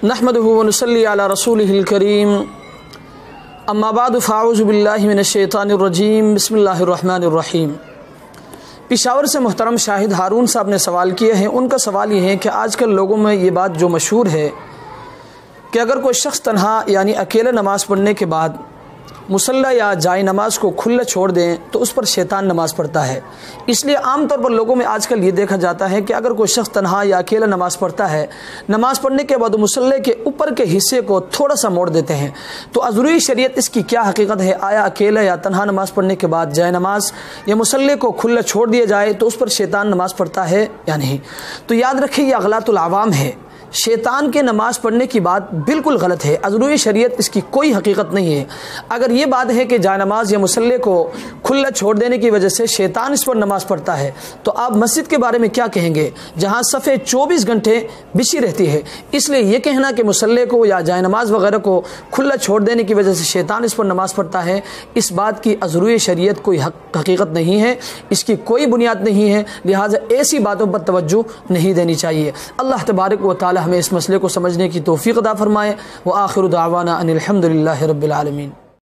नहमदुहु व नुसल्ली अला रसूलिहिल करीम अम्मा बाद फ़ाऊज़ु बिल्लाहि मिनश शैतानिर रजीम बिस्मिल्लाहिर रहमानिर रहीम। पेशावर से मुहतरम शाहिद हारून साहब ने सवाल किए हैं। उनका सवाल ये है कि आजकल लोगों में ये बात जो मशहूर है कि अगर कोई शख्स तन्हा यानी अकेले नमाज़ पढ़ने के बाद मुसल्ला या जाए नमाज को खुला छोड़ दें तो उस पर शैतान नमाज़ पढ़ता है। इसलिए आम तौर पर लोगों में आजकल ये देखा जाता है कि अगर कोई शख्स तन्हा या अकेला नमाज़ पढ़ता है, नमाज़ पढ़ने के बाद मुसल्ले के ऊपर के हिस्से को थोड़ा सा मोड़ देते हैं। तो अज़रूरी शरीयत इसकी क्या हकीकत है? आया अकेला या तन्हा नमाज़ पढ़ने के बाद जाए नमाज या मुसल्ले को खुला छोड़ दिया जाए तो उस पर शैतान नमाज़ पढ़ता है या नहीं? तो याद रखिए, यह अग़लातुल आवाम है। शैतान के नमाज़ पढ़ने की बात बिल्कुल गलत है। अज़रूरी शरीयत इसकी कोई हकीकत नहीं है। अगर ये बात है कि जाए नमाज या मुसल्ले को खुला छोड़ देने की वजह से शैतान इस पर नमाज़ पढ़ता है, तो आप मस्जिद के बारे में क्या कहेंगे जहाँ सफ़े 24 घंटे बिछी रहती है? इसलिए ये कहना कि मुसल्ले को या जाए नमाज वगैरह को खुला छोड़ देने की वजह से शैतान इस पर नमाज़ पढ़ता है, इस बात की अज़रूरी शरीयत कोई हकीकत नहीं है, इसकी कोई बुनियाद नहीं है। लिहाजा ऐसी बातों पर तवज्जो नहीं देनी चाहिए। अल्लाह तबारक व तआला हमें इस मसले को समझने की तौफीक अता फरमाए। व आखिरु दावाना अनिल हम्दुलिल्लाहि रब्बिल आलमीन।